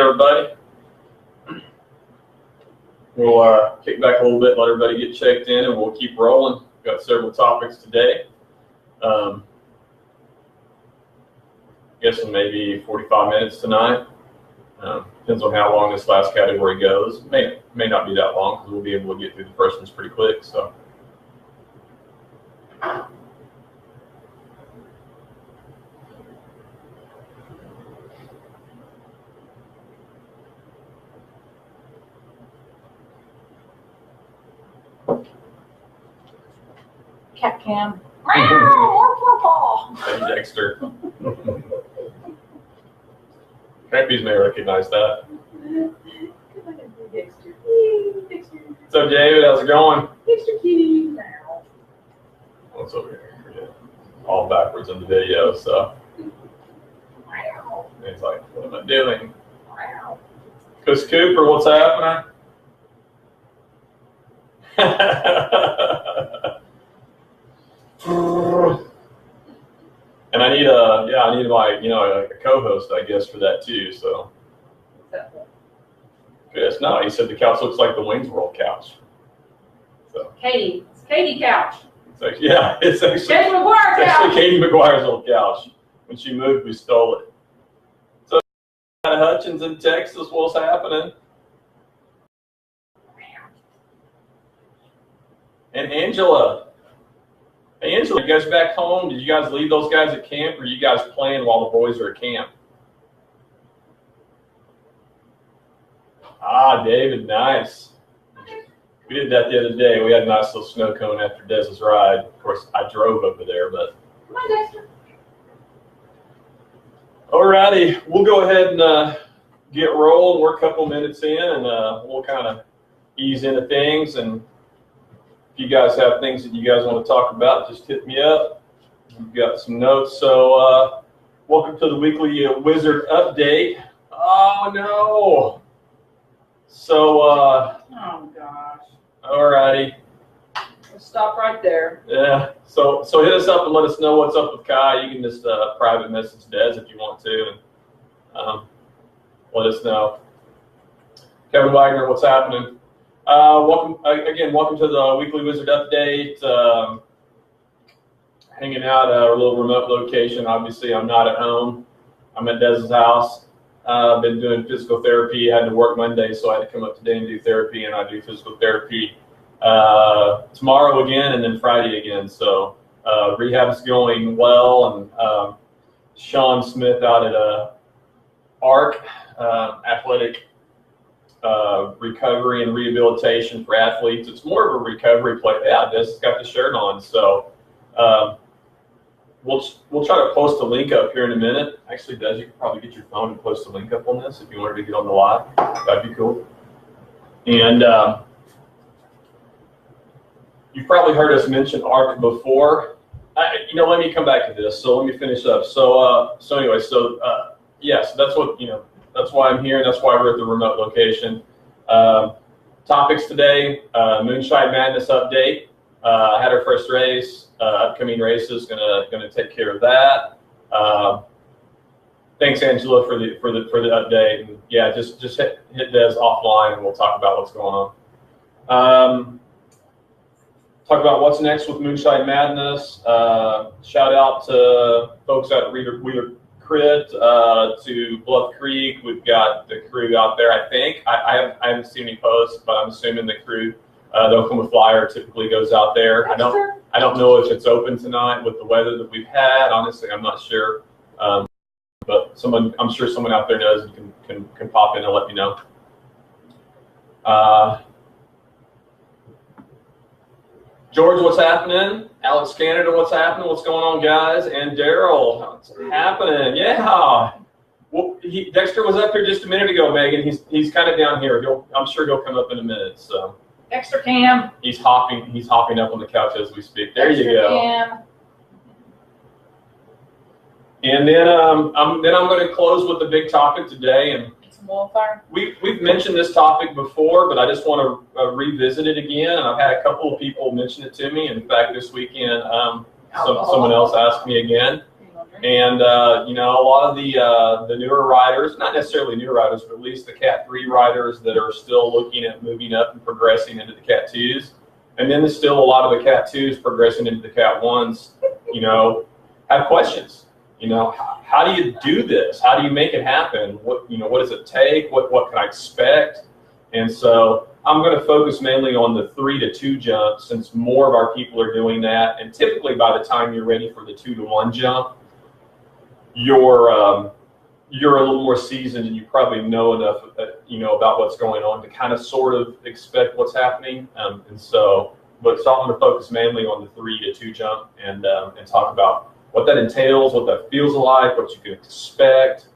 everybody. We'll kick back a little bit, let everybody get checked in, and we'll keep rolling. We've got several topics today. Guessing maybe 45 minutes tonight. Depends on how long this last category goes. May not be that long because we'll be able to get through the first ones pretty quick. So. Cat cam. Hey, Dexter. Crappies may recognize that. Dexter. What's up, David? How's it going? Dexter kitty. Now. What's over here? Yeah. All backwards in the video, so. Wow. And he's like, what am I doing? Wow. Chris Cooper, what's happening? And I need a co-host, I guess, for that too. So. Yes, no, he said the couch looks like the Wayne's World couch. So. Katie. It's Katie couch. It's actually, yeah, it's actually Katie McGuire couch. actually Katie McGuire's old couch. When she moved, we stole it. So, Hutchins in Texas, what's happening? And Angela. Hey, Angela, you guys back home? Did you guys leave those guys at camp, or are you guys playing while the boys are at camp? Ah, David, nice. We did that the other day. We had a nice little snow cone after Dez's ride. Of course, I drove over there, but. Come on, Dexter. Alrighty, we'll go ahead and get rolling. We're a couple minutes in, and we'll kind of ease into things. And if you guys have things that you guys want to talk about, just hit me up. We've got some notes. So, welcome to the weekly Wizard update. Oh no! So, Oh gosh. alrighty. Let's stop right there. Yeah. So hit us up and let us know what's up with Kai. You can just private message Dez if you want to, and let us know. Kevin Wagner, what's happening? Welcome to the weekly Wizard update. Hanging out at our little remote location. Obviously, I'm not at home. I'm at Dez's house. I've been doing physical therapy. I had to work Monday, so I had to come up today and do therapy, and I do physical therapy tomorrow again, and then Friday again. So rehab's going well, and Sean Smith out at ARC, Athletic Recovery and Rehabilitation for Athletes. It's more of a recovery play. Yeah, Des got the shirt on, so we'll try to post a link up here in a minute. Actually, Des, you could probably get your phone and post a link up on this if you wanted to get on the live. That'd be cool. And you've probably heard us mention ARC before. Let me come back to this. So let me finish up. So yes, that's what that's why I'm here, and that's why we're at the remote location. Topics today: Moonshine Madness update. Had our first race. Upcoming races gonna take care of that. Thanks, Angela, for the update. And yeah, just hit Des offline, and we'll talk about what's going on. Talk about what's next with Moonshine Madness. Shout out to folks at Wheeler Crit, to Bluff Creek. We've got the crew out there. I think I haven't seen any posts, but I'm assuming the crew, the Oklahoma Flyer, typically goes out there. I don't know if it's open tonight with the weather that we've had. Honestly, I'm not sure. But I'm sure someone out there knows and can pop in and let me know. George, what's happening? Alex Canada, what's happening? What's going on, guys? And Daryl, what's happening? Yeah. Well, Dexter was up here just a minute ago, Megan. He's kind of down here. I'm sure he'll come up in a minute. So. Dexter cam. He's hopping up on the couch as we speak. There Dexter you go. Cam. And then I'm going to close with the big topic today. And Some wildfire. we've mentioned this topic before, but I just want to revisit it again. And I've had a couple of people mention it to me. In fact, this weekend, someone else asked me again. And you know, a lot of the newer riders, not necessarily new riders, but at least the Cat 3 riders that are still looking at moving up and progressing into the Cat 2s. And then there's still a lot of the Cat 2s progressing into the Cat 1s, you know, have questions. You know, how do you do this? How do you make it happen? What, you know, what does it take? What can I expect? And so I'm going to focus mainly on the 3 to 2 jump, since more of our people are doing that. And typically by the time you're ready for the 2 to 1 jump, you're a little more seasoned and you probably know enough, you know, about what's going on to kind of sort of expect what's happening. And so I'm going to focus mainly on the 3 to 2 jump and talk about what that entails, what that feels like, what you can expect,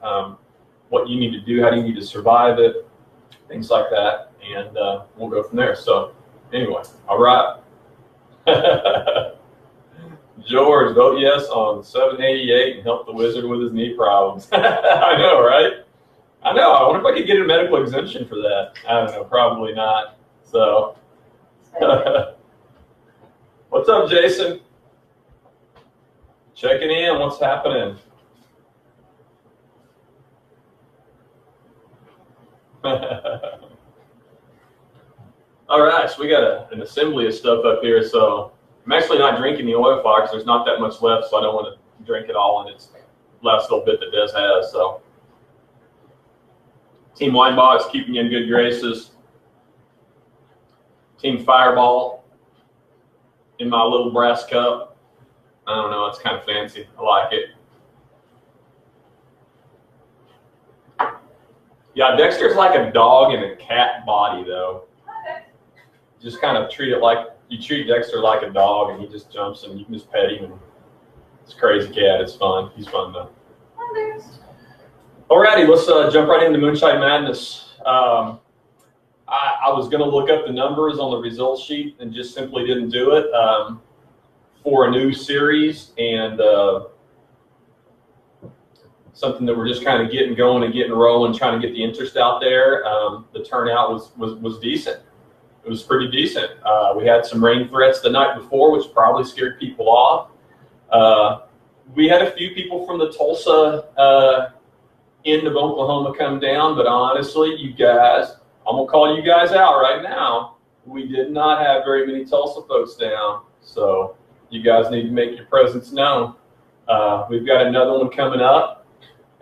what you need to do, how do you need to survive it, things like that, and we'll go from there. So anyway, all right. George, vote yes on 788 and help the wizard with his knee problems. I know, right? I know. I wonder if I could get a medical exemption for that. I don't know. Probably not. So, what's up, Jason? Checking in. What's happening? All right. So we got an assembly of stuff up here. So I'm actually not drinking the oil fire because there's not that much left, so I don't want to drink it all, and it's the last little bit that Des has. So, Team Winebox keeping you in good graces. Team Fireball in my little brass cup. I don't know, it's kind of fancy. I like it. Yeah, Dexter's like a dog in a cat body, though. Just kind of treat it like you treat Dexter like a dog, and he just jumps and you can just pet him. And it's a crazy cat. It's fun. He's fun though. Alrighty, let's jump right into Moonshine Madness. I was going to look up the numbers on the results sheet and just simply didn't do it for a new series and something that we're just kind of getting going and getting rolling, trying to get the interest out there. The turnout was decent. It was pretty decent. We had some rain threats the night before, which probably scared people off. We had a few people from the Tulsa end of Oklahoma come down, but honestly, you guys, I'm going to call you guys out right now. We did not have very many Tulsa folks down, so you guys need to make your presence known. We've got another one coming up,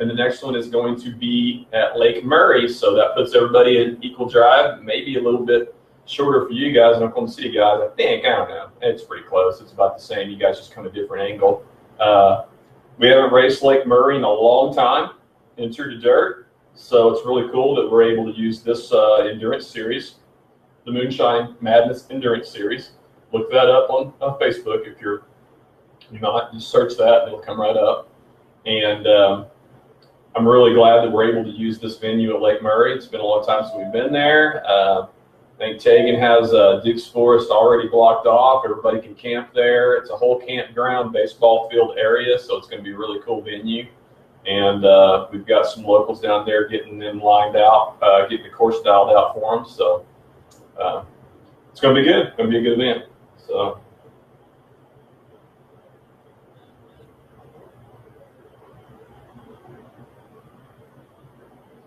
and the next one is going to be at Lake Murray, so that puts everybody in equal drive, maybe a little bit shorter for you guys and Oklahoma City guys, I think. I don't know. It's pretty close. It's about the same. You guys just come a different angle. We haven't raced Lake Murray in a long time in Tour de Dirt, so it's really cool that we're able to use this endurance series, the Moonshine Madness Endurance Series. Look that up on Facebook if you're not. Just search that and it'll come right up. And I'm really glad that we're able to use this venue at Lake Murray. It's been a long time since we've been there. I think Tegan has Duke's Forest already blocked off. Everybody can camp there. It's a whole campground, baseball field area, so it's going to be a really cool venue. And we've got some locals down there getting them lined out, getting the course dialed out for them. So it's going to be good. It's going to be a good event. So.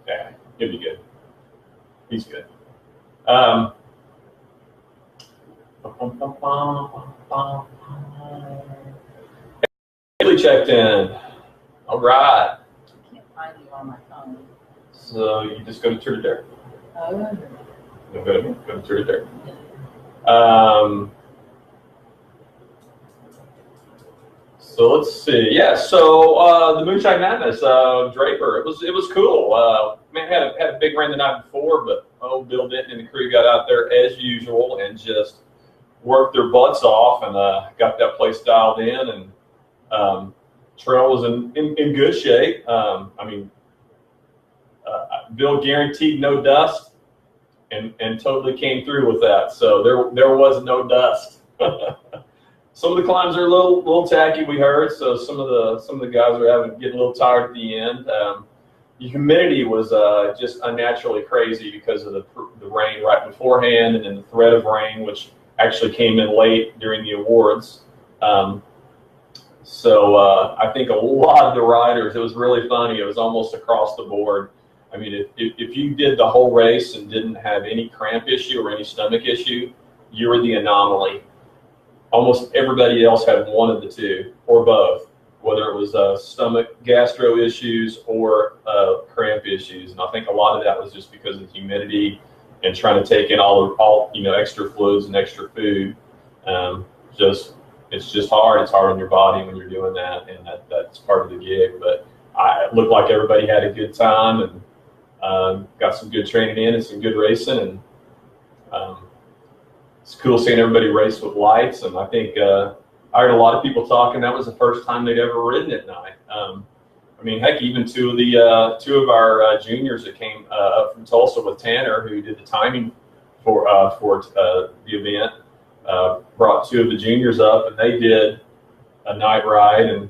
Yeah, he'll be good. He's good. Haley checked in. All right. I can't find you on my phone. So you just go to Tour de Dirt. Oh. Go to Tour de Dirt. So let's see. Yeah. So the Moonshine Madness, Draper. It was cool. Man, had a big rain the night before, but Bill Denton and the crew got out there as usual and just worked their butts off and got that place dialed in. And trail was in good shape. Bill guaranteed no dust, and totally came through with that. So there was no dust. Some of the climbs are a little tacky, we heard. So some of the guys are getting a little tired at the end. The humidity was just unnaturally crazy because of the rain right beforehand, and then the threat of rain, which actually came in late during the awards. So I think a lot of the riders, it was really funny. It was almost across the board. I mean, if you did the whole race and didn't have any cramp issue or any stomach issue, you were the anomaly. Almost everybody else had one of the two or both, whether it was stomach gastro issues or cramp issues. And I think a lot of that was just because of humidity and trying to take in all extra fluids and extra food. It's just hard. It's hard on your body when you're doing that, and that's part of the gig. But it looked like everybody had a good time and got some good training in and some good racing. And it's cool seeing everybody race with lights. And I think I heard a lot of people talking. That was the first time they'd ever ridden at night. I mean, heck, even two of our juniors that came up from Tulsa with Tanner, who did the timing for the event, brought two of the juniors up, and they did a night ride, and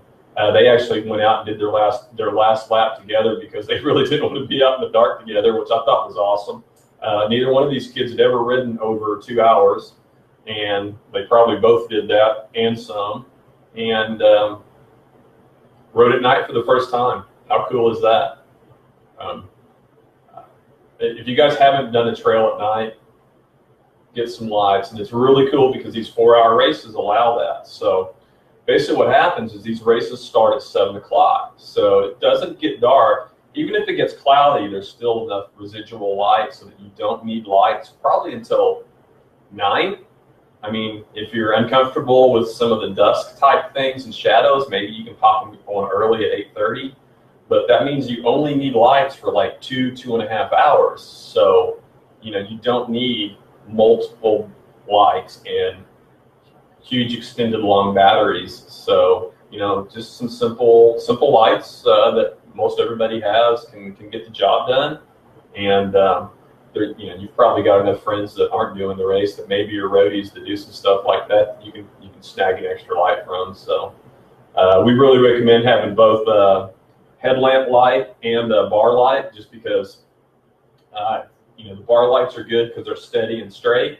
they actually went out and did their last lap together because they really didn't want to be out in the dark together, which I thought was awesome. Neither one of these kids had ever ridden over 2 hours, and they probably both did that and some, and rode at night for the first time. How cool is that? If you guys haven't done a trail at night, get some lights. And it's really cool because these 4-hour races allow that. So basically what happens is these races start at 7 o'clock. So it doesn't get dark. Even if it gets cloudy, there's still enough residual light so that you don't need lights probably until 9. I mean, if you're uncomfortable with some of the dusk type things and shadows, maybe you can pop them on early at 8:30. But that means you only need lights for like 2.5 hours. So, you don't need multiple lights and huge extended long batteries. So, just some simple lights that most everybody has can get the job done. And you've probably got enough friends that aren't doing the race that maybe are roadies that do some stuff like that. You can snag an extra light from. So we really recommend having both headlamp light and bar light, just because the bar lights are good because they're steady and straight.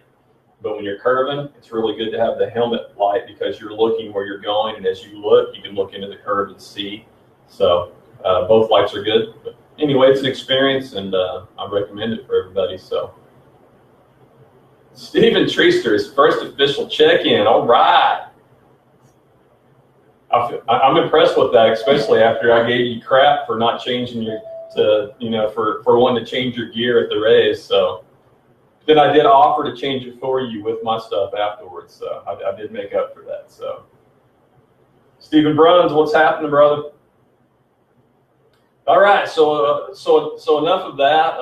But when you're curving, it's really good to have the helmet light because you're looking where you're going, and as you look, you can look into the curve and see. So both lights are good. But anyway, it's an experience, and I recommend it for everybody. So, Stephen Treaster's first official check-in. All right. I'm impressed with that, especially after I gave you crap for not changing for wanting to change your gear at the race. So then I did offer to change it for you with my stuff afterwards. So I did make up for that. So, Stephen Bruns, what's happening, brother? All right, so enough of that.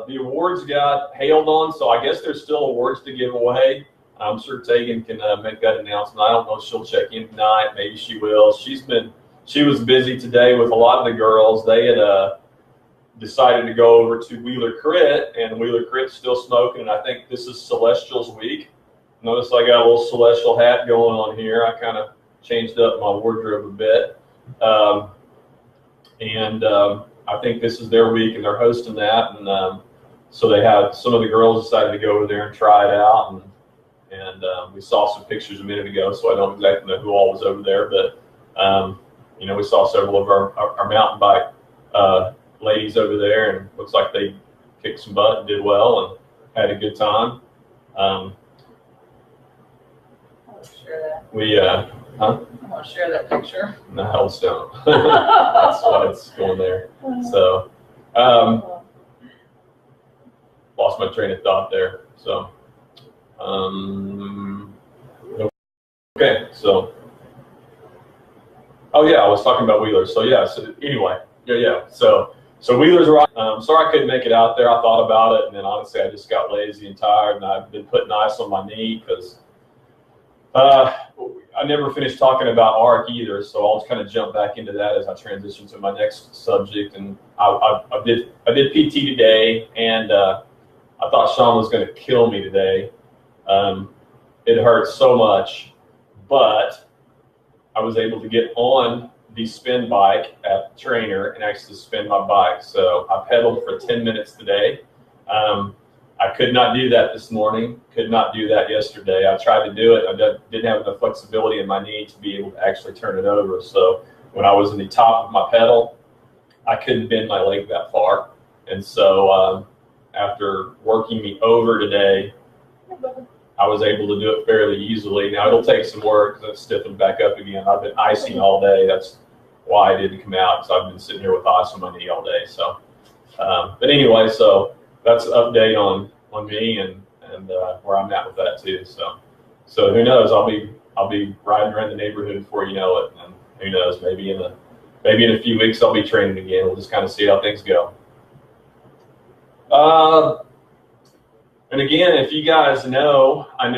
The awards got hailed on, so I guess there's still awards to give away. I'm sure Tegan can make that announcement. I don't know if she'll check in tonight. Maybe she will. She was busy today with a lot of the girls. They had decided to go over to Wheeler Crit, and Wheeler Crit's still smoking. And I think this is Celestial's week. Notice I got a little Celestial hat going on here. I kind of changed up my wardrobe a bit. I think this is their week, and they're hosting that. And so they had some of the girls decided to go over there and try it out. And we saw some pictures a minute ago, so I don't exactly know who all was over there. But, we saw several of our mountain bike ladies over there, and looks like they kicked some butt and did well and had a good time. I'll share that. I want to share that picture. No, hells don't. That's why it's going there. So, lost my train of thought there. So, okay. So, oh yeah, I was talking about Wheelers. So yeah. So anyway, yeah. So Wheelers are. Sorry I couldn't make it out there. I thought about it, and then honestly, I just got lazy and tired, and I've been putting ice on my knee because. I never finished talking about ARC either, so I'll just kind of jump back into that as I transition to my next subject. And I did PT today, and I thought Sean was going to kill me today. It hurt so much, but I was able to get on the spin bike at the trainer and actually spin my bike. So I pedaled for 10 minutes today. I could not do that this morning, could not do that yesterday. I tried to do it. I didn't have enough flexibility in my knee to be able to actually turn it over. So when I was in the top of my pedal, I couldn't bend my leg that far. And so after working me over today, I was able to do it fairly easily. Now it'll take some work because I've stiffened back up again. I've been icing all day. That's why I didn't come out, because I've been sitting here with ice on my knee all day. So, but anyway, so that's an update on me and where I'm at with that too. So who knows? I'll be riding around the neighborhood before you know it, and who knows? Maybe in a few weeks I'll be training again. We'll just kind of see how things go. And again, if you guys know, I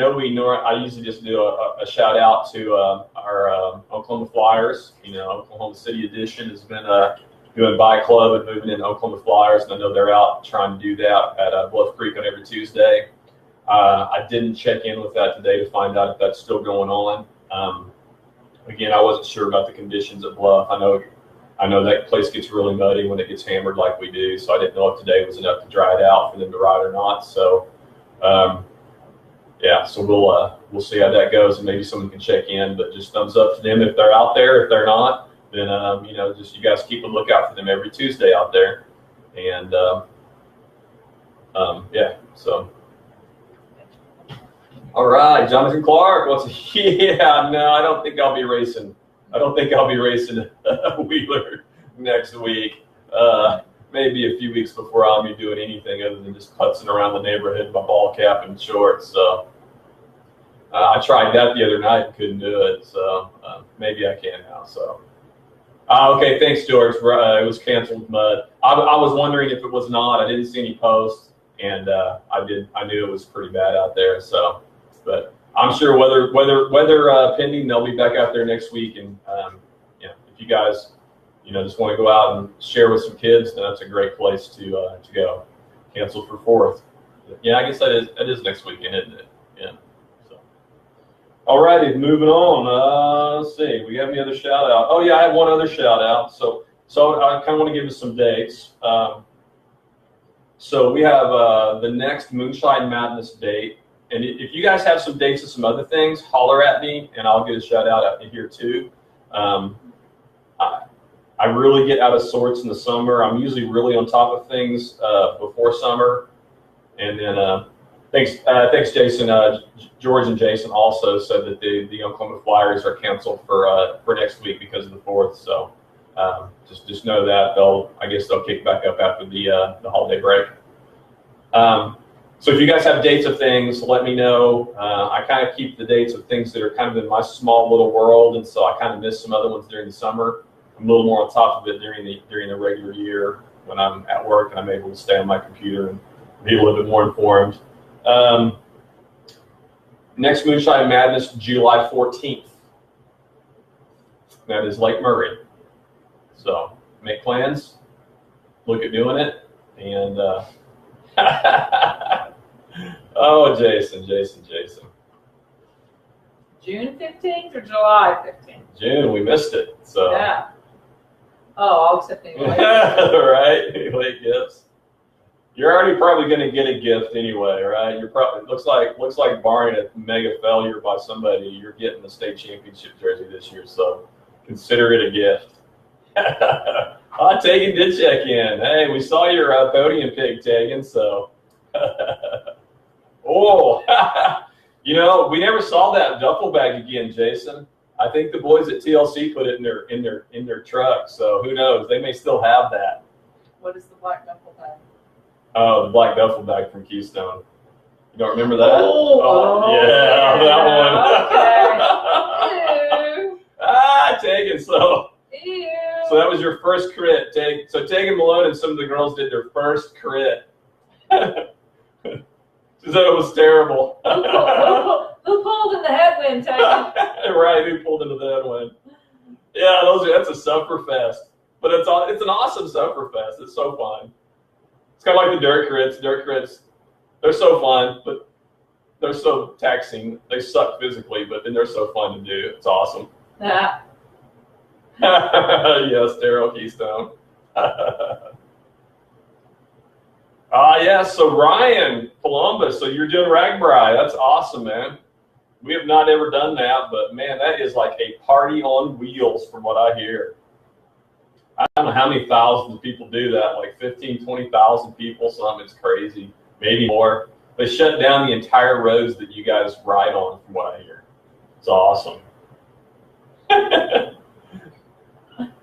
usually just do a shout out to our Oklahoma Flyers. Oklahoma City edition has been doing Bike Club and moving into Oklahoma Flyers, and I know they're out trying to do that at Bluff Creek on every Tuesday. I didn't check in with that today to find out if that's still going on. Again, I wasn't sure about the conditions at Bluff. I know that place gets really muddy when it gets hammered like we do, so I didn't know if today was enough to dry it out for them to ride or not. So, so we'll see how that goes, and maybe someone can check in. But just thumbs up to them if they're out there. If they're not, then just you guys keep a lookout for them every Tuesday out there. And so. All right, Jonathan Clark. No, I don't think I'll be racing. Wheeler next week. Maybe a few weeks before I'll be doing anything other than just putzing around the neighborhood in my ball cap and shorts. So I tried that the other night and couldn't do it. So maybe I can now. So okay, thanks, George. It was canceled mud. I was wondering if it was not. I didn't see any posts, and I knew it was pretty bad out there. So, but I'm sure weather pending, they'll be back out there next week. And if you guys just want to go out and share with some kids, then that's a great place to go. Canceled for 4th. Yeah, I guess that is next weekend, isn't it? Yeah. So, all righty, moving on. Let's see. We have any other shout out? Oh yeah, I have one other shout out. So I kind of want to give us some dates. So we have the next Moonshine Madness date. And if you guys have some dates of some other things, holler at me, and I'll get a shout out out here too. I really get out of sorts in the summer. I'm usually really on top of things before summer. And then thanks, Jason. George and Jason also said that the Oklahoma Flyers are canceled for next week because of the 4th. So just know that I guess they'll kick back up after the holiday break. So if you guys have dates of things, let me know. I kind of keep the dates of things that are kind of in my small little world, and so I kind of miss some other ones during the summer. I'm a little more on top of it during the regular year when I'm at work and I'm able to stay on my computer and be a little bit more informed. Next Moonshine Madness, July 14th. That is Lake Murray. So make plans, look at doing it, and oh, Jason. June 15th or July 15th? June, we missed it. So yeah. Oh, I'll accept any late. Right? Late gifts. You're already probably going to get a gift anyway, right? You're probably looks like barring a mega failure by somebody, you're getting the state championship jersey this year. So consider it a gift. Tegan did check in. Hey, we saw your podium pick, Tegan. So, we never saw that duffel bag again, Jason. I think the boys at TLC put it in their truck. So who knows? They may still have that. What is the black duffel bag? Oh, the black duffel bag from Keystone. You don't remember that? Yeah, that one. Okay. Tegan. So that was your first crit. So Tegan Malone and some of the girls did their first crit. She said it was terrible. Who pulled in the headwind, Tegan? Right, who pulled into the headwind? Yeah, that's a suffer fest. But it's an awesome suffer fest. It's so fun. It's kind of like the dirt crits. Dirt crits, they're so fun, but they're so taxing. They suck physically, but then they're so fun to do. It's awesome. Yeah. Yes, Daryl Keystone. Yeah, so Ryan, Columbus, so you're doing Ragbri. That's awesome, man. We have not ever done that, but man, that is like a party on wheels from what I hear. I don't know how many thousands of people do that, like 15, 20,000 people, something. It's crazy, maybe more. They shut down the entire roads that you guys ride on from what I hear. It's awesome.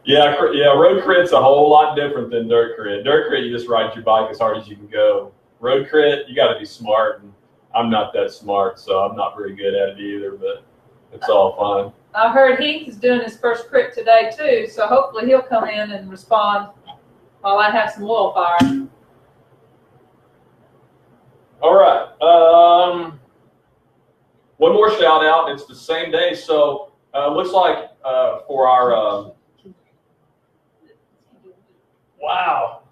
Yeah, road crit's a whole lot different than dirt crit. Dirt crit, you just ride your bike as hard as you can go. Road crit, you got to be smart, and I'm not that smart, so I'm not very good at it either, but it's all fun. I heard Heath is doing his first crit today too, so hopefully he'll come in and respond while I have some oil fire. All right. One more shout out. It's the same day, so looks like for our wow,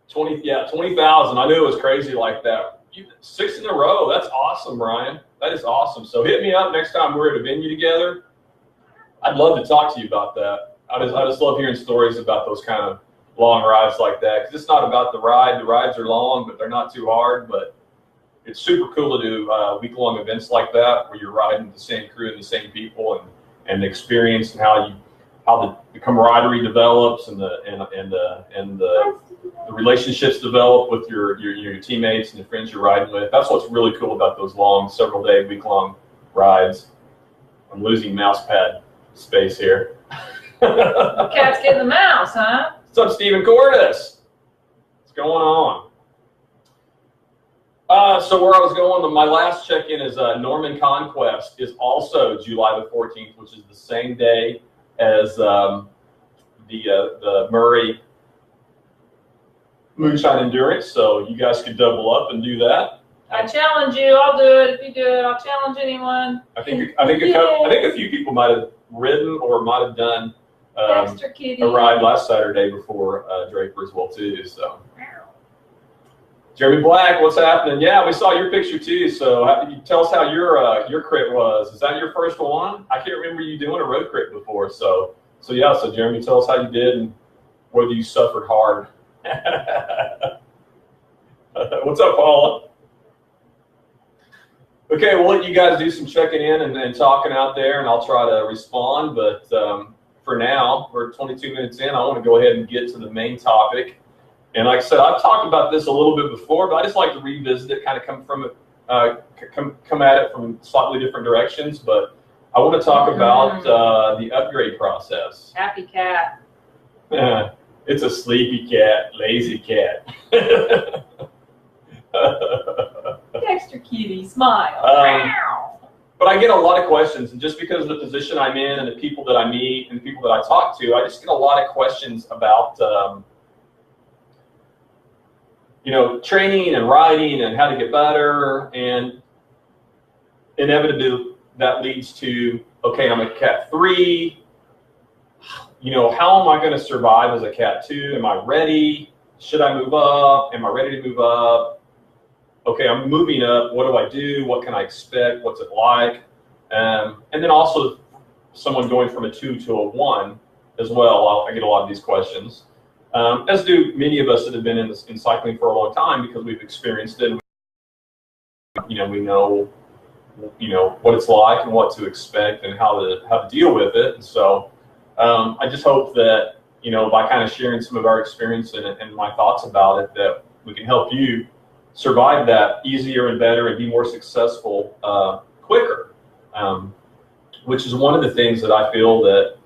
20,000. I knew it was crazy like that. 6 in a row. That's awesome, Ryan. That is awesome. So hit me up next time we're at a venue together. I'd love to talk to you about that. I just love hearing stories about those kind of long rides like that, because it's not about the ride. The rides are long, but they're not too hard. But it's super cool to do week-long events like that, where you're riding with the same crew and the same people, and the experience and how the camaraderie develops and the relationships develop with your teammates and the friends you're riding with. That's what's really cool about those long, several-day, week-long rides. I'm losing mouse pad space here. Cat's getting the mouse, huh? What's up, Stephen Cordis? What's going on? So where I was going, my last check-in is Norman Conquest is also July the 14th, which is the same day as the Murray Moonshine Endurance. So you guys could double up and do that. I challenge you. I'll do it. If you do it, I'll challenge anyone. I think a few people might have ridden or might have done a ride last Saturday before Draper as well too. So Jeremy Black, what's happening? Yeah, we saw your picture too. So tell us how your crit was. Is that your first one? I can't remember you doing a road crit before. So Jeremy, tell us how you did and whether you suffered hard. What's up, Paula? Okay, we'll let you guys do some checking in and talking out there, and I'll try to respond. But for now, we're 22 minutes in. I want to go ahead and get to the main topic. And like I said, I've talked about this a little bit before, but I just like to revisit it, kind of come at it from slightly different directions. But I want to talk about the upgrade process. Happy cat. It's a sleepy cat, lazy cat. Extra cutie, smile. But I get a lot of questions, and just because of the position I'm in and the people that I meet and the people that I talk to, I just get a lot of questions about training and riding and how to get better, and inevitably that leads to, okay, I'm a Cat 3. How am I going to survive as a Cat 2? Am I ready? Should I move up? Am I ready to move up? Okay, I'm moving up. What do I do? What can I expect? What's it like? And then also someone going from a 2 to a 1 as well. I get a lot of these questions, as do many of us that have been in cycling for a long time, because we've experienced it. We know what it's like and what to expect and how to deal with it. And so I just hope that by kind of sharing some of our experience and my thoughts about it, that we can help you survive that easier and better and be more successful quicker, which is one of the things that I feel that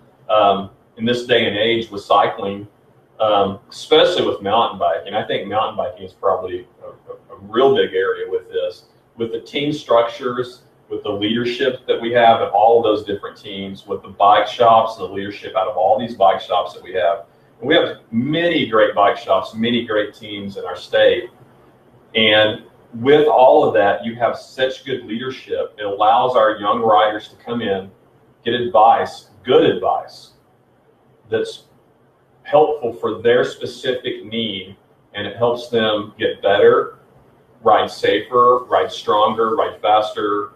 in this day and age with cycling, especially with mountain biking, I think mountain biking is probably a real big area with this, with the team structures, with the leadership that we have at all of those different teams, with the bike shops and the leadership out of all these bike shops that we have. And we have many great bike shops, many great teams in our state. And with all of that, you have such good leadership. It allows our young riders to come in, get advice, good advice, that's helpful for their specific need, and it helps them get better, ride safer, ride stronger, ride faster,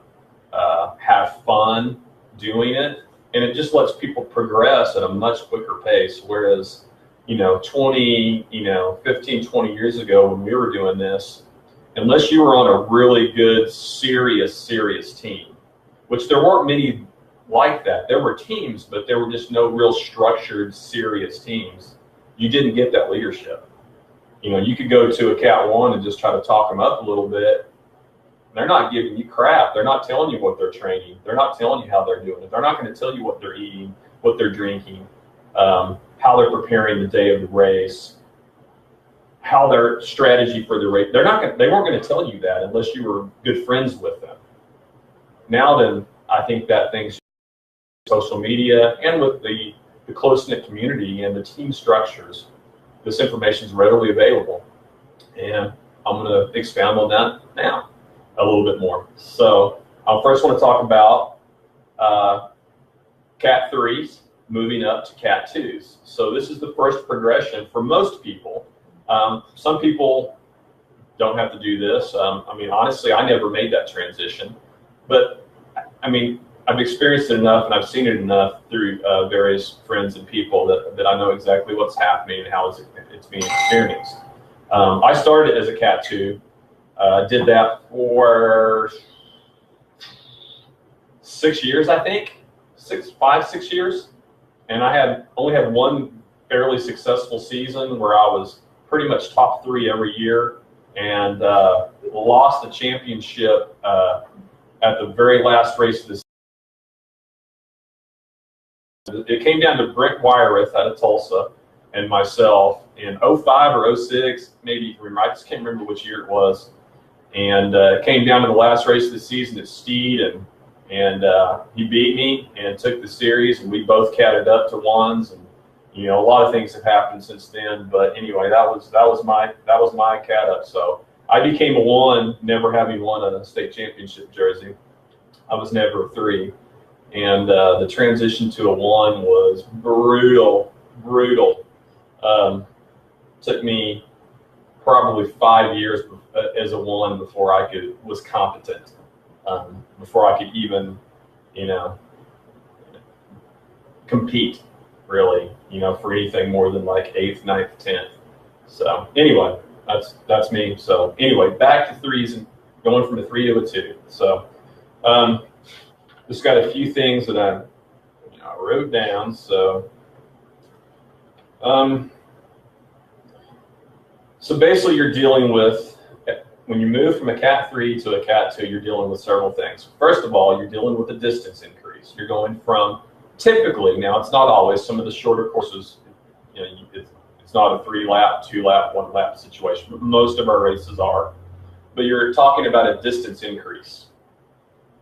have fun doing it. And it just lets people progress at a much quicker pace. Whereas, 20, 15, 20 years ago when we were doing this, unless you were on a really good, serious team, which there weren't many like that. There were teams, but there were just no real structured, serious teams. You didn't get that leadership. You could go to a Cat 1 and just try to talk them up a little bit. They're not giving you crap. They're not telling you what they're training. They're not telling you how they're doing it. They're not going to tell you what they're eating, what they're drinking, how they're preparing the day of the race, how their strategy for the race. They weren't going to tell you that unless you were good friends with them. Now then, I think that things, social media and with the close-knit community and the team structures, this information is readily available. And I'm going to expound on that now a little bit more. So I first want to talk about Cat 3s moving up to Cat 2s. So this is the first progression for most people. Some people don't have to do this. Honestly, I never made that transition. But, I've experienced it enough and I've seen it enough through various friends and people that I know exactly what's happening and how it's being experienced. I started as a Cat 2. Did that for 6 years, I think. 6 years. And I only had one fairly successful season where I was pretty much top 3 every year and lost the championship at the very last race of the season. It came down to Brent Wyereth out of Tulsa and myself in 05 or 06, maybe. I just can't remember which year it was. And it came down to the last race of the season at Steed, and he beat me and took the series, and we both catted up to 1s. And a lot of things have happened since then. But anyway, that was my cat up. So I became a 1, never having won a state championship jersey. I was never a 3. And the transition to a 1 was brutal. Took me probably 5 years as a 1 before I was competent, before I could even, compete really, for anything more than like 8th, 9th, 10th. So anyway, that's me. So anyway, back to 3s and going from a 3 to a 2. So just got a few things that I wrote down. So so basically you're dealing with, when you move from a Cat 3 to a Cat 2, you're dealing with several things. First of all, you're dealing with a distance increase. You're going from, typically, now it's not always, some of the shorter courses, it's not a 3-lap, 2-lap, 1-lap situation, but most of our races are. But you're talking about a distance increase.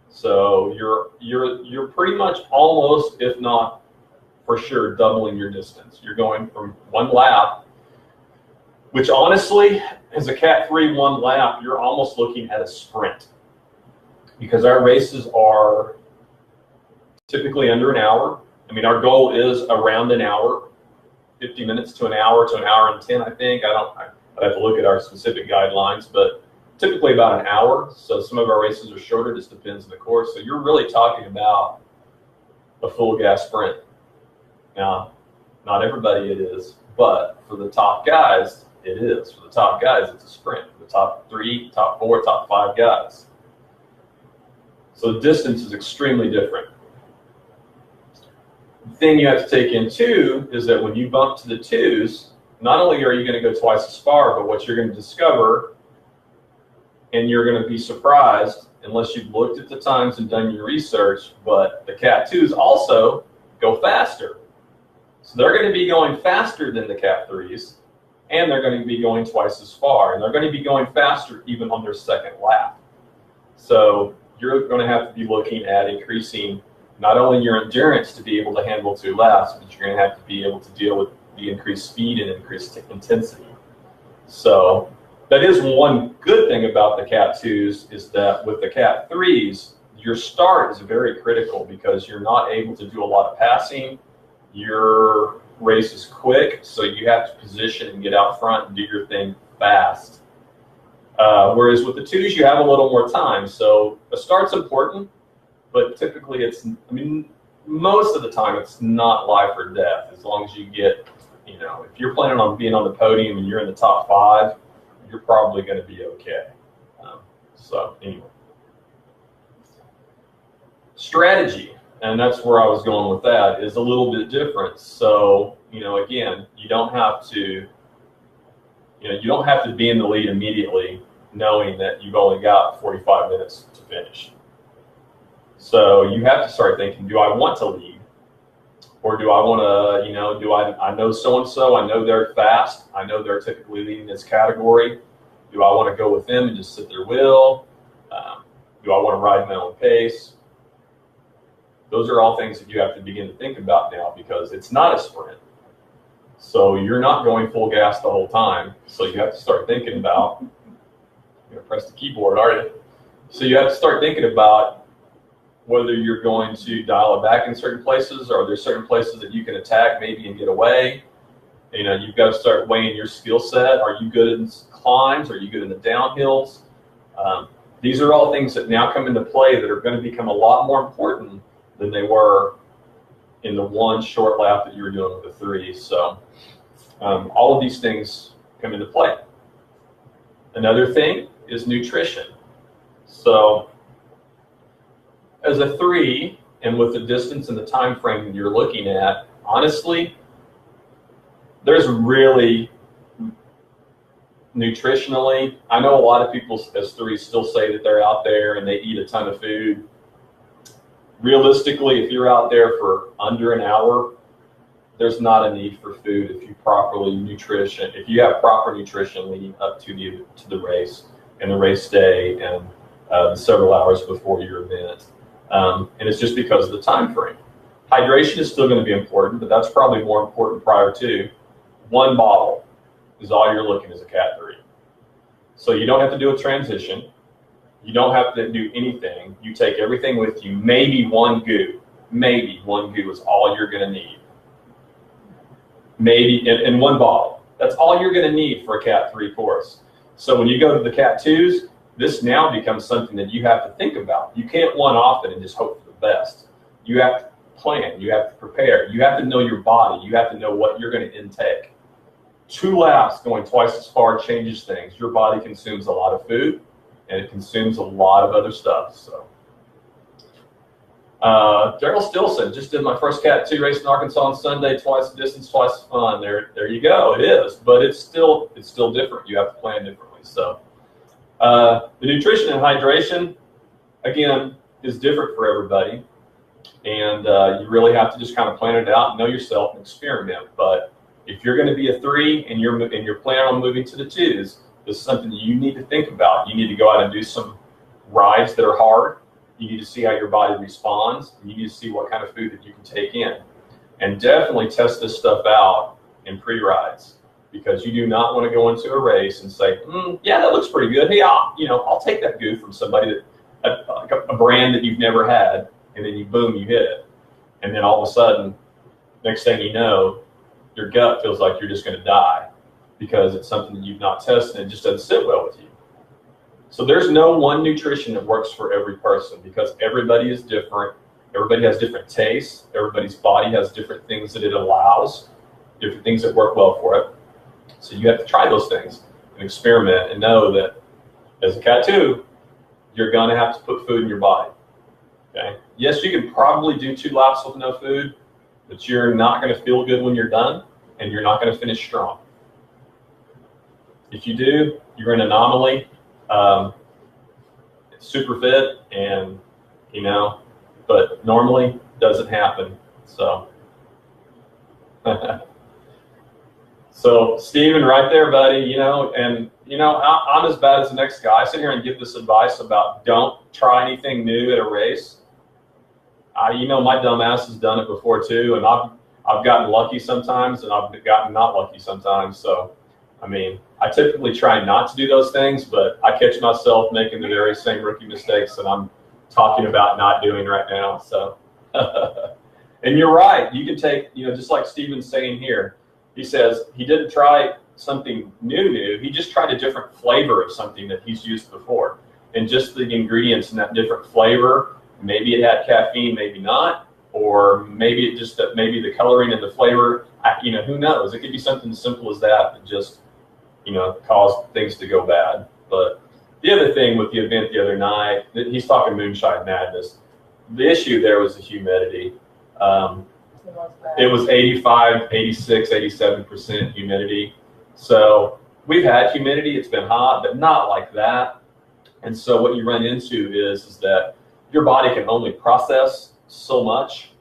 So you're pretty much almost, if not for sure, doubling your distance. You're going from 1 lap, which honestly, as a Cat 3 1 lap, you're almost looking at a sprint, because our races are typically under an hour. Our goal is around an hour, 50 minutes to an hour and 10, I think. I'd have to look at our specific guidelines, but typically about an hour. So some of our races are shorter, just depends on the course. So you're really talking about a full gas sprint. Now, not everybody it is, but for the top guys, it is. For the top guys, it's a sprint. For the top 3, top 4, top 5 guys. So the distance is extremely different. The thing you have to take in too is that when you bump to the 2s, not only are you going to go twice as far, but what you're going to discover, and you're going to be surprised unless you've looked at the times and done your research, but the Cat 2s also go faster. So they're going to be going faster than the Cat 3s, and they're going to be going twice as far, and they're going to be going faster even on their second lap. So you're going to have to be looking at increasing not only your endurance to be able to handle 2 laps, but you're going to have to be able to deal with the increased speed and increased intensity. So that is one good thing about the Cat 2s, is that with the Cat 3s, your start is very critical because you're not able to do a lot of passing. Your race is quick, so you have to position and get out front and do your thing fast. Whereas with the 2s, you have a little more time. So the start's important, but typically most of the time it's not life or death as long as you get you know, if you're planning on being on the podium and you're in the top 5, you're probably going to be okay. So anyway, strategy, and that's where I was going with that, is a little bit different. So, you know, again, you don't have to be in the lead immediately knowing that you've only got 45 minutes to finish. So you have to start thinking, do I want to lead? Or do I want to, you know, I know so-and-so, I know they're fast, I know they're typically leading this category. Do I want to go with them and just sit their will? Do I want to ride my own pace? Those are all things that you have to begin to think about now, because it's not a sprint. So you're not going full gas the whole time. So you have to start thinking about, you're going to press the keyboard, are you? So you have to start thinking about whether you're going to dial it back in certain places, or are there certain places that you can attack maybe and get away. You know, you've got to start weighing your skill set. Are you good in climbs? Are you good in the downhills? These are all things that now come into play that are going to become a lot more important than they were in the one short lap that you were doing with the 3. So all of these things come into play. Another thing is nutrition. So as a 3, and with the distance and the time frame that you're looking at, honestly, there's really, nutritionally, I know a lot of people as 3s still say that they're out there and they eat a ton of food. Realistically, if you're out there for under an hour, there's not a need for food if you if you have proper nutrition leading up to the race and the race day and the several hours before your event. And it's just because of the time frame. Hydration is still going to be important, but that's probably more important prior to. 1 bottle is all you're looking as a Cat 3. So you don't have to do a transition. You don't have to do anything. You take everything with you. Maybe 1 goo. Maybe 1 goo is all you're going to need. Maybe in 1 bottle. That's all you're going to need for a Cat 3 course. So when you go to the Cat 2s, this now becomes something that you have to think about. You can't one-off it and just hope for the best. You have to plan. You have to prepare. You have to know your body. You have to know what you're going to intake. 2 laps going twice as far changes things. Your body consumes a lot of food, and it consumes a lot of other stuff. So, Daryl Stilson, just did my first Cat 2 race in Arkansas on Sunday. Twice the distance, twice the fun. There you go. It is, but it's still different. You have to plan differently. So, the nutrition and hydration, again, is different for everybody, and you really have to just kind of plan it out and know yourself and experiment. But if you're going to be a 3 and you're planning on moving to the 2s, this is something that you need to think about. You need to go out and do some rides that are hard. You need to see how your body responds. And you need to see what kind of food that you can take in. And definitely test this stuff out in pre-rides, because you do not want to go into a race and say, yeah, that looks pretty good. Hey, I'll take that goo from somebody like a brand that you've never had, and then you hit it. And then all of a sudden, next thing you know, your gut feels like you're just going to die because it's something that you've not tested and it just doesn't sit well with you. So there's no one nutrition that works for every person, because everybody is different. Everybody has different tastes. Everybody's body has different things that it allows, different things that work well for it. So you have to try those things and experiment and know that as a Cat 2, you're going to have to put food in your body. Okay? Yes, you can probably do 2 laps with no food, but you're not going to feel good when you're done, and you're not going to finish strong. If you do, you're an anomaly. It's super fit, and but normally doesn't happen. So, so Steven, right there, buddy. I'm as bad as the next guy. I sit here and give this advice about don't try anything new at a race. My dumb ass has done it before too, and I've gotten lucky sometimes, and I've gotten not lucky sometimes. So, I typically try not to do those things, but I catch myself making the very same rookie mistakes that I'm talking about not doing right now. So, and you're right. You can take, just like Steven's saying here. He says he didn't try something new. He just tried a different flavor of something that he's used before, and just the ingredients in that different flavor. Maybe it had caffeine, maybe not, or maybe it just that maybe the coloring and the flavor, who knows? It could be something as simple as that just, cause things to go bad. But the other thing with the event the other night, he's talking Moonshine Madness. The issue there was the humidity. It was 85, 86, 87% humidity. So we've had humidity, it's been hot, but not like that. And so what you run into is that your body can only process so much,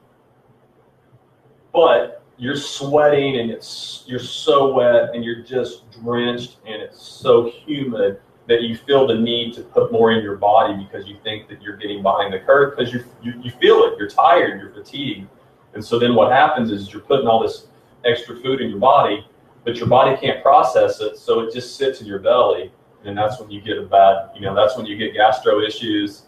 but you're sweating and you're so wet and you're just drenched and it's so humid that you feel the need to put more in your body because you think that you're getting behind the curve because you feel it, you're tired, you're fatigued. And so then what happens is you're putting all this extra food in your body, but your body can't process it, so it just sits in your belly. And that's when you get that's when you get gastro issues.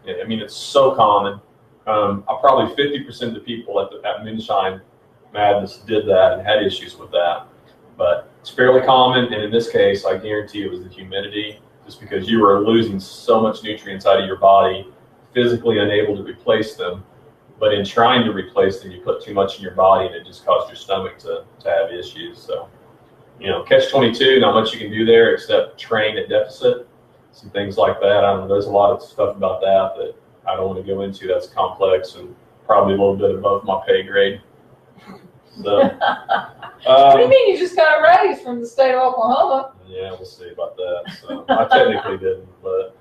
It's so common. Probably 50% of the people at Moonshine Madness did that and had issues with that. But it's fairly common, and in this case, I guarantee it was the humidity, just because you were losing so much nutrients out of your body, physically unable to replace them. But in trying to replace them, you put too much in your body, and it just caused your stomach to have issues. So, catch-22, not much you can do there except train at deficit, some things like that. I don't know, there's a lot of stuff about that I don't want to go into. That's complex and probably a little bit above my pay grade. So, what do you mean you just got a raise from the state of Oklahoma? Yeah, we'll see about that. So I technically didn't, but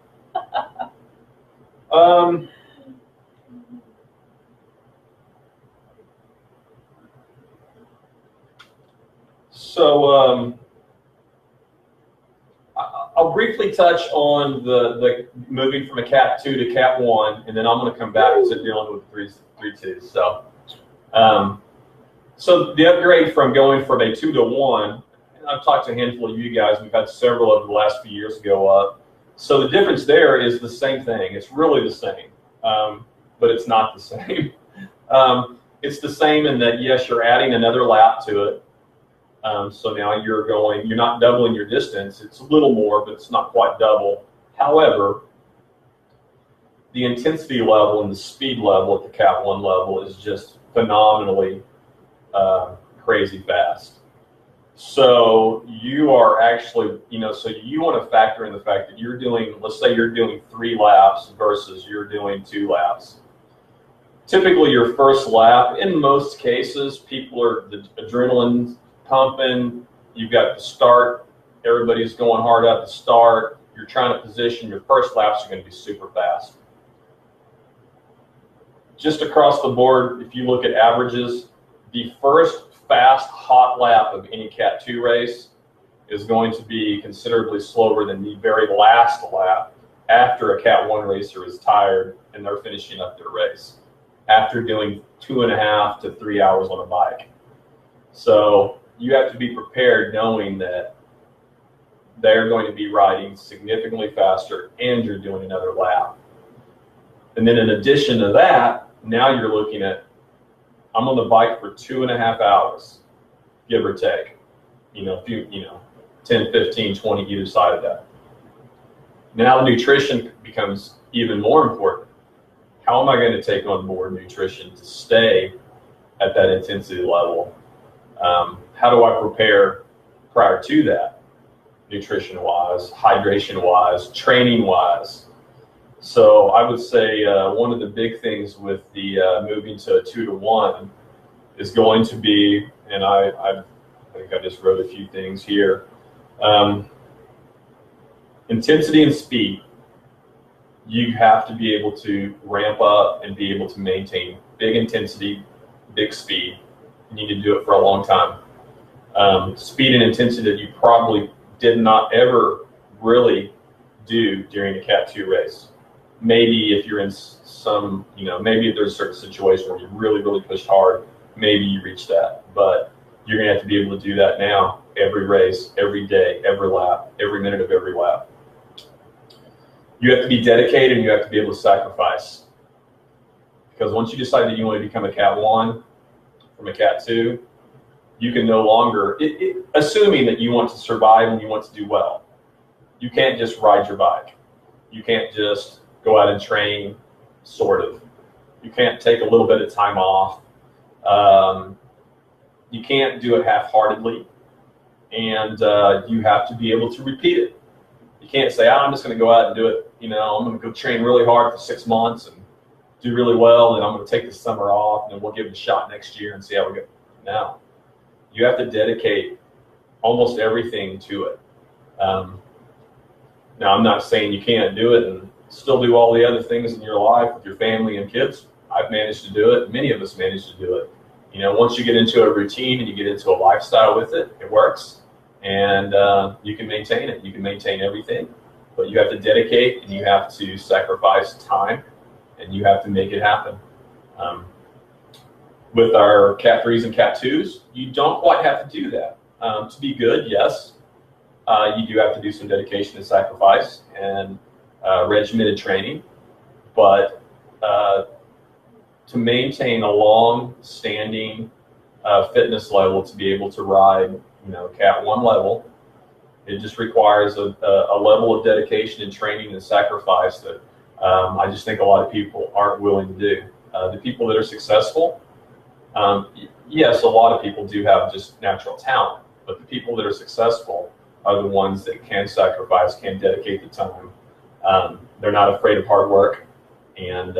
I'll briefly touch on the moving from a Cat 2 to Cat 1, and then I'm going to come back to dealing with 3.2. So the upgrade from going from a 2 to 1, and I've talked to a handful of you guys. We've had several over the last few years go up. So the difference there is the same thing. It's really the same, but it's not the same. It's the same in that, yes, you're adding another lap to it. So now you're not doubling your distance. It's a little more, but it's not quite double. However, the intensity level and the speed level at the Cat 1 level is just phenomenally crazy fast. So you are actually, so you want to factor in the fact that let's say you're doing 3 laps versus you're doing 2 laps. Typically your first lap, in most cases, the adrenaline pumping, you've got the start, everybody's going hard at the start, you're trying to position, your first laps are going to be super fast. Just across the board, if you look at averages, the first fast, hot lap of any Cat 2 race is going to be considerably slower than the very last lap after a Cat 1 racer is tired and they're finishing up their race, after doing 2.5 to 3 hours on a bike. So you have to be prepared knowing that they're going to be riding significantly faster and you're doing another lap. And then in addition to that, now you're looking at, I'm on the bike for 2.5 hours, give or take, 10, 15, 20 either side of that. Now nutrition becomes even more important. How am I going to take on board nutrition to stay at that intensity level? How do I prepare prior to that, nutrition-wise, hydration-wise, training-wise? So I would say one of the big things with the moving to a 2 to 1 is going to be, and I think I just wrote a few things here, intensity and speed. You have to be able to ramp up and be able to maintain big intensity, big speed. You need to do it for a long time. Speed and intensity that you probably did not ever really do during a Cat 2 race. Maybe if you're in some, maybe if there's a certain situation where you really, really pushed hard, maybe you reach that. But you're going to have to be able to do that now, every race, every day, every lap, every minute of every lap. You have to be dedicated and you have to be able to sacrifice. Because once you decide that you want to become a Cat 1 from a Cat 2, you can no longer, assuming that you want to survive and you want to do well, you can't just ride your bike. You can't just go out and train, sort of. You can't take a little bit of time off. You can't do it half-heartedly, and you have to be able to repeat it. You can't say, I'm just going to go out and do it. I'm going to go train really hard for 6 months and do really well, and I'm going to take the summer off, and then we'll give it a shot next year and see how we go. No. You have to dedicate almost everything to it. Now, I'm not saying you can't do it and still do all the other things in your life with your family and kids. I've managed to do it. Many of us managed to do it. Once you get into a routine and you get into a lifestyle with it, it works. And you can maintain it. You can maintain everything. But you have to dedicate, and you have to sacrifice time, and you have to make it happen. With our Cat 3s and Cat 2s, you don't quite have to do that. To be good, yes, you do have to do some dedication and sacrifice and regimented training. But to maintain a long-standing fitness level, to be able to ride, Cat 1 level, it just requires a level of dedication and training and sacrifice that I just think a lot of people aren't willing to do. The people that are successful, yes, a lot of people do have just natural talent, but the people that are successful are the ones that can sacrifice, can dedicate the time. They're not afraid of hard work, and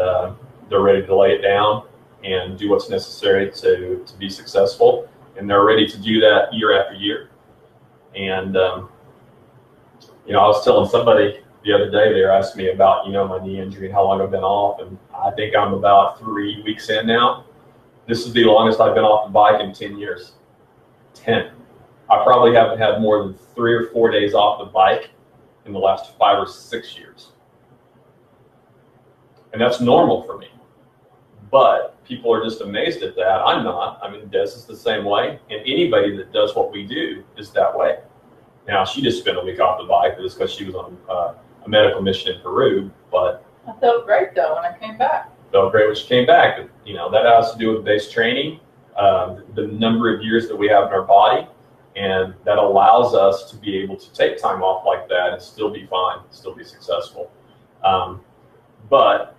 they're ready to lay it down and do what's necessary to be successful. And they're ready to do that year after year. And, I was telling somebody the other day, they were asking me about, my knee injury and how long I've been off. And I think I'm about 3 weeks in now. This is the longest I've been off the bike in 10 years. 10. I probably haven't had more than 3 or 4 days off the bike in the last 5 or 6 years. And that's normal for me. But people are just amazed at that. I'm not. I mean, Des is the same way. And anybody that does what we do is that way. Now, she just spent a week off the bike just because she was on a medical mission in Peru. But I felt great, though, when I came back. Felt great when she came back. That has to do with base training, the number of years that we have in our body. And that allows us to be able to take time off like that and still be fine, still be successful. But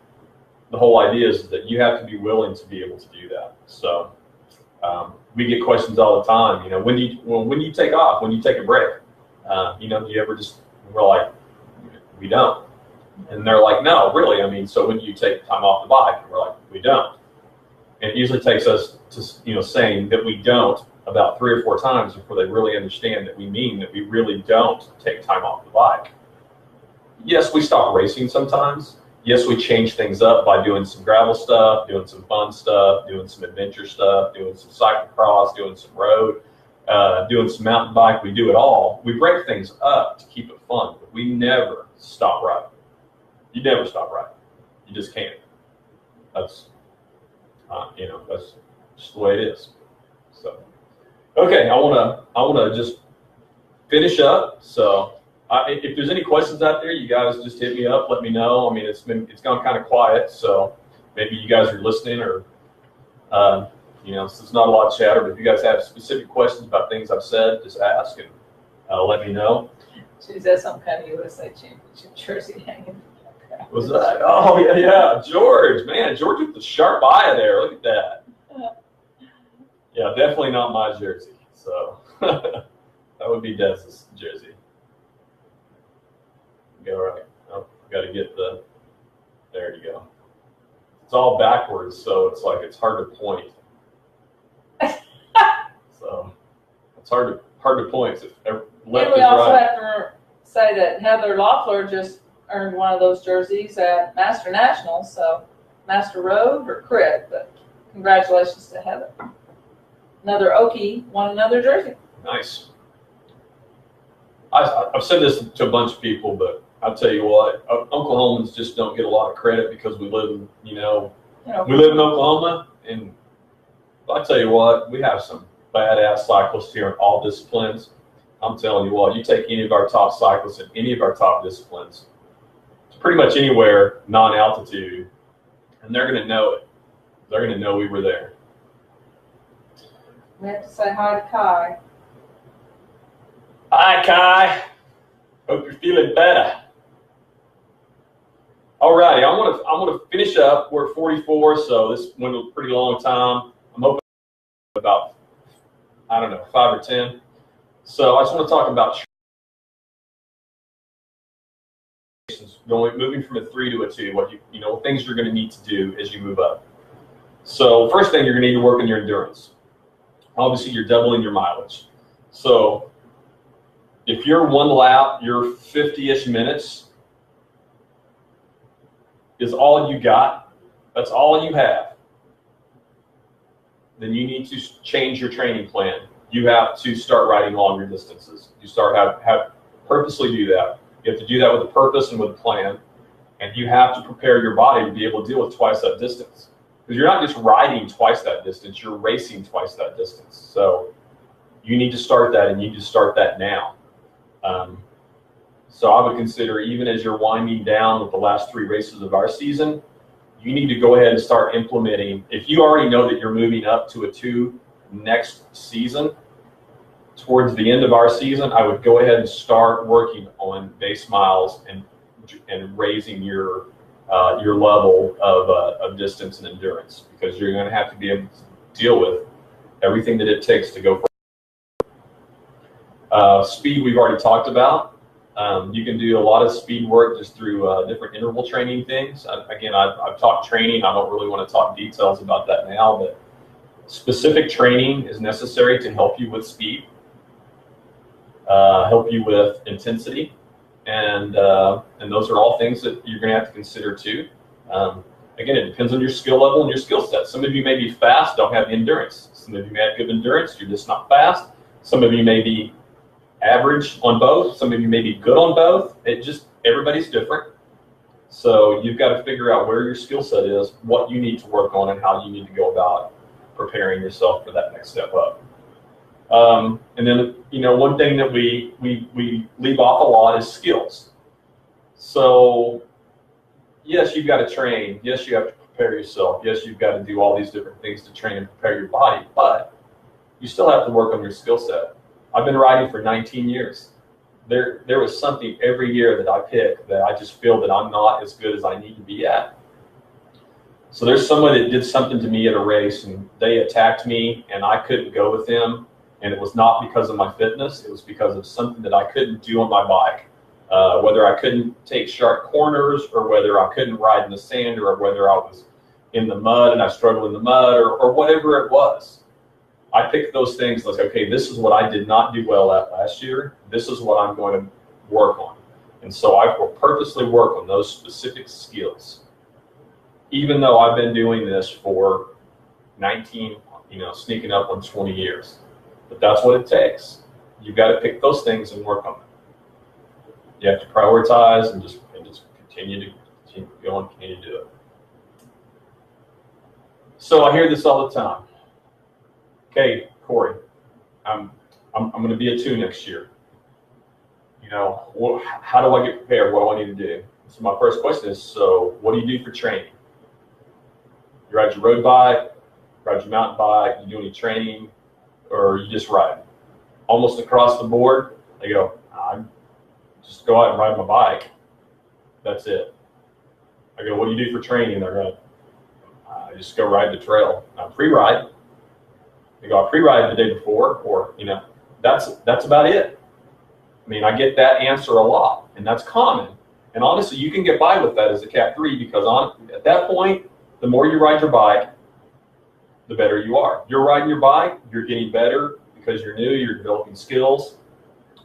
the whole idea is that you have to be willing to be able to do that. So we get questions all the time. When do you take off? When do you take a break? Do you ever just? We're like, we don't. And they're like, no, really. I mean, so when do you take time off the bike? And we're like, we don't. And it usually takes us to saying that we don't about 3 or 4 times before they really understand that we mean that we really don't take time off the bike. Yes, we stop racing sometimes. Yes, we change things up by doing some gravel stuff, doing some fun stuff, doing some adventure stuff, doing some cyclocross, doing some road, doing some mountain bike. We do it all. We break things up to keep it fun, but we never stop riding. You never stop riding. You just can't. That's, that's just the way it is. So, okay, I wanna just finish up. So. If there's any questions out there, you guys just hit me up. Let me know. I mean, it's gone kind of quiet, so maybe you guys are listening, or so it's not a lot of chatter. But if you guys have specific questions about things I've said, just ask and let me know. She's at some kind of USA Championship jersey hanging. Was that? Oh yeah, George, man, George with the sharp eye there. Look at that. Yeah, definitely not my jersey. So that would be Des's jersey. Go right. Oh, got to get there you go. It's all backwards, so it's like it's hard to point. So it's hard to point. If left And we is also right. have to say that Heather Loeffler just earned one of those jerseys at Master Nationals, so Master Road or Crit, but congratulations to Heather. Another Okie won another jersey. Nice. I've said this to a bunch of people, but I'll tell you what, Oklahomans just don't get a lot of credit because we live in, we live in Oklahoma, and I'll tell you what, we have some badass cyclists here in all disciplines. I'm telling you what, you take any of our top cyclists in any of our top disciplines, pretty much anywhere non-altitude, and they're going to know it. They're going to know we were there. We have to say hi to Kai. Hi, Kai. Hope you're feeling better. Alrighty, I'm gonna finish up. We're at 44, so this went a pretty long time. I'm open about, I don't know, 5 or 10. So I just want to talk about moving from a 3 to a 2. What things you're going to need to do as you move up. So first thing, you're going to need to work on your endurance. Obviously, you're doubling your mileage. So if you're one lap, your 50-ish minutes is all you got, that's all you have, then you need to change your training plan. You have to start riding longer distances. You start have purposely do that. You have to do that with a purpose and with a plan, and you have to prepare your body to be able to deal with twice that distance. Because you're not just riding twice that distance, you're racing twice that distance. So you need to start that, and you need to start that now. So I would consider, even as you're winding down with the last 3 races of our season, you need to go ahead and start implementing. If you already know that you're moving up to a 2 next season, towards the end of our season, I would go ahead and start working on base miles and raising your level of distance and endurance, because you're going to have to be able to deal with everything that it takes to go for speed. We've already talked about. You can do a lot of speed work just through different interval training things. Again, I've talked training. I don't really want to talk details about that now, but specific training is necessary to help you with speed, help you with intensity, and those are all things that you're going to have to consider too. Again, it depends on your skill level and your skill set. Some of you may be fast, don't have the endurance. Some of you may have good endurance, you're just not fast. Some of you may be average on both. Some of you may be good on both. Everybody's different. So you've got to figure out where your skill set is, what you need to work on, and how you need to go about preparing yourself for that next step up. And then, one thing that we leave off a lot is skills. So yes, you've got to train. Yes, you have to prepare yourself. Yes, you've got to do all these different things to train and prepare your body, but you still have to work on your skill set. I've been riding for 19 years. There was something every year that I pick that I just feel that I'm not as good as I need to be at. So there's someone that did something to me at a race, and they attacked me, and I couldn't go with them. And it was not because of my fitness. It was because of something that I couldn't do on my bike. Whether I couldn't take sharp corners, or whether I couldn't ride in the sand, or whether I was in the mud and I struggled in the mud, or whatever it was. I picked those things like, okay, this is what I did not do well at last year. This is what I'm going to work on. And so I will purposely work on those specific skills. Even though I've been doing this for 19, sneaking up on 20 years. But that's what it takes. You've got to pick those things and work on them. You have to prioritize and just continue to go and continue to do it. So I hear this all the time. Okay, Corey, I'm going to be a 2 next year. How do I get prepared? What do I need to do? So my first question is, so what do you do for training? You ride your road bike, ride your mountain bike, you do any training, or you just ride? Almost across the board, they go, I just go out and ride my bike. That's it. I go, what do you do for training? They're going, I just go ride the trail. I pre-ride. They go, I pre-ride the day before, or, that's about it. I mean, I get that answer a lot, and that's common. And honestly, you can get by with that as a Cat 3, because at that point, the more you ride your bike, the better you are. You're riding your bike, you're getting better because you're new, you're developing skills,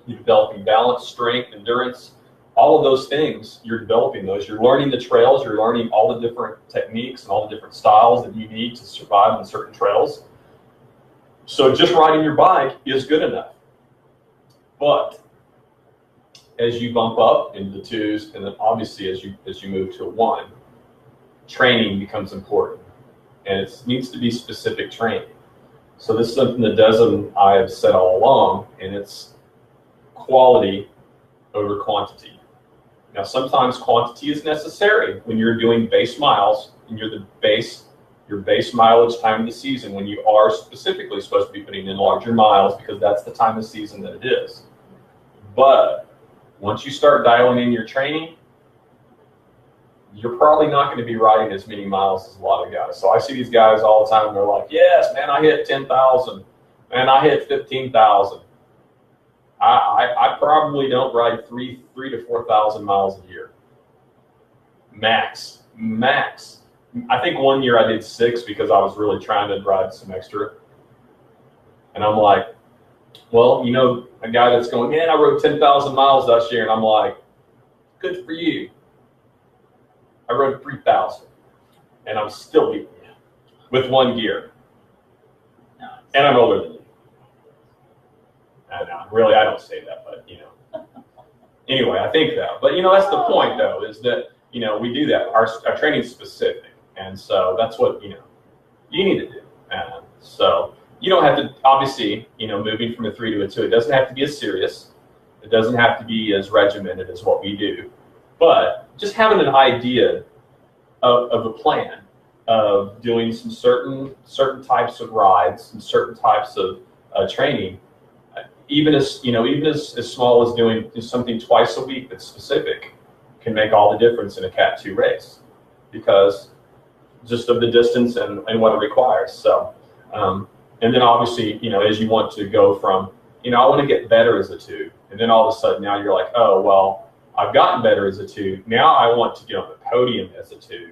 you're developing balance, strength, endurance, all of those things, you're developing those. You're learning the trails, you're learning all the different techniques and all the different styles that you need to survive on certain trails. So just riding your bike is good enough. But as you bump up into the 2s, and then obviously as you move to a 1, training becomes important. And it needs to be specific training. So this is something that I have said all along, and it's quality over quantity. Now, sometimes quantity is necessary when you're doing base miles, and your base mileage time of the season, when you are specifically supposed to be putting in larger miles, because that's the time of season that it is. But once you start dialing in your training, you're probably not going to be riding as many miles as a lot of guys. So I see these guys all the time. They're like, yes, man, I hit 10,000. Man, I hit 15,000. I probably don't ride 3,000 to 4,000 miles a year. Max. I think one year I did 6 because I was really trying to ride some extra. And I'm like, well, you know, a guy that's going, man, I rode 10,000 miles last year. And I'm like, good for you. I rode 3,000. And I'm still beating you with one gear. Nice. And I'm older than you. I know, really, I don't say that, but, you know. Anyway, I think that. But, you know, that's the point, though, is that, you know, we do that. Our training's specific. And so that's what, you know, you need to do. And so you don't have to, obviously, you know, moving from a 3 to a 2, it doesn't have to be as serious. It doesn't have to be as regimented as what we do. But just having an idea of a plan of doing some certain types of rides and certain types of training, even as small as doing something twice a week that's specific, can make all the difference in a Cat 2 race, because just of the distance and what it requires. So, and then obviously, you know, as you want to go from, you know, I want to get better as a 2, and then all of a sudden now you're like, oh, well, I've gotten better as a 2. Now I want to get on the podium as a 2.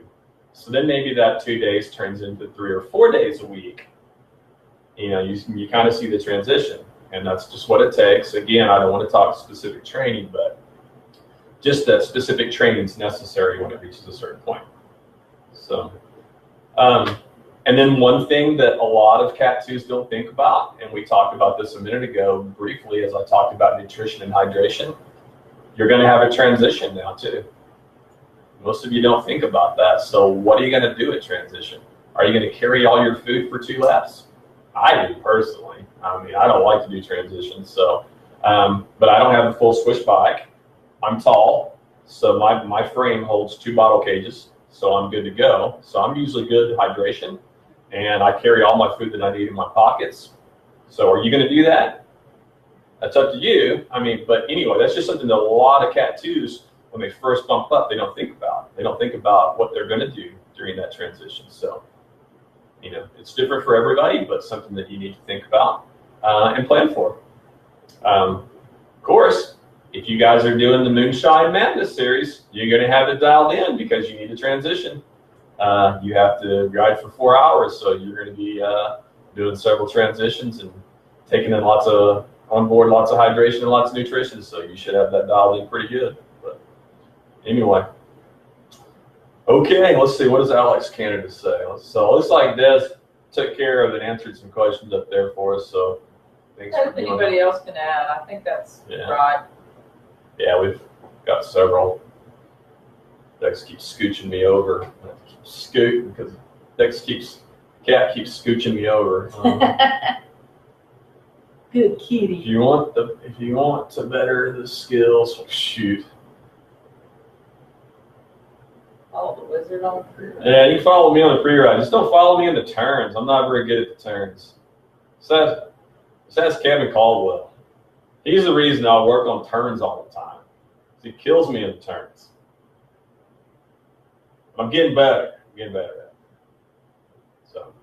So then maybe that 2 days turns into 3 or 4 days a week. You know, you kind of see the transition, and that's just what it takes. Again, I don't want to talk specific training, but just that specific training is necessary when it reaches a certain point. So, and then one thing that a lot of Cat 2s don't think about, and we talked about this a minute ago briefly as I talked about nutrition and hydration, you're going to have a transition now too. Most of you don't think about that. So what are you going to do at transition? Are you going to carry all your food for 2 laps? I do personally. I mean, I don't like to do transitions, so, but I don't have a full swish bike. I'm tall, so my frame holds 2 bottle cages, so I'm good to go. So I'm usually good at hydration, and I carry all my food that I need in my pockets. So are you going to do that? That's up to you. I mean, but anyway, that's just something that a lot of Cat 2s, when they first bump up, they don't think about. They don't think about what they're going to do during that transition. So, you know, it's different for everybody, but something that you need to think about and plan for. Of course, if you guys are doing the Moonshine Madness series, you're going to have it dialed in because you need to transition. You have to ride for 4 hours, so you're going to be doing several transitions and taking in lots of hydration and lots of nutrition, so you should have that dialed in pretty good. But anyway, okay, let's see, what does Alex Canada say? So it looks like Des took care of and answered some questions up there for us, so thanks for doing that. If anybody else can add, I think that's right. Yeah, we've got several. Dex keeps scooching me over. I have to keep scooting because Cat keeps scooching me over. Good kitty. If you want to better the skills, shoot. Follow the wizard on the pre-ride. Yeah, you can follow me on the pre-ride. Just don't follow me in the turns. I'm not very good at the turns. Says Kevin Caldwell. He's the reason I work on turns all the time. He kills me in the turns. I'm getting better. at it. So,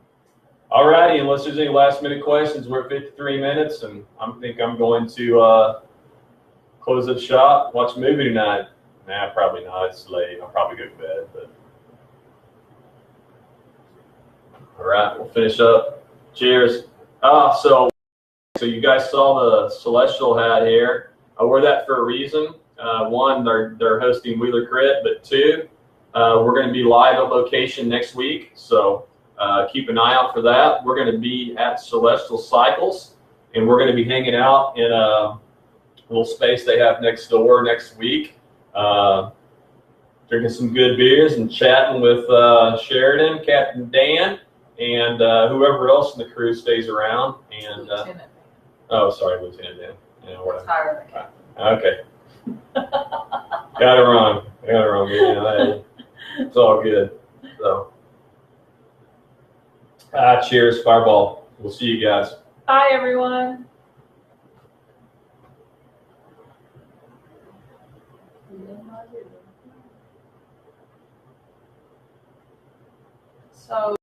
all righty. Unless there's any last minute questions, we're at 53 minutes, and I think I'm going to close up shop, watch a movie tonight. Nah, probably not. It's late. I'll probably go to bed. But all right, we'll finish up. Cheers. So you guys saw the Celestial hat here. I wear that for a reason. One, they're hosting Wheeler Crit, but 2, we're going to be live at location next week. So keep an eye out for that. We're going to be at Celestial Cycles, and we're going to be hanging out in a little space they have next door next week. Drinking some good beers and chatting with Sheridan, Captain Dan, and whoever else in the crew stays around. And Lieutenant. Lieutenant Dan. Yeah, whatever. Higher than Captain. Okay. Got it wrong. Yeah, hey, it's all good. So, cheers, Fireball. We'll see you guys. Bye, everyone. So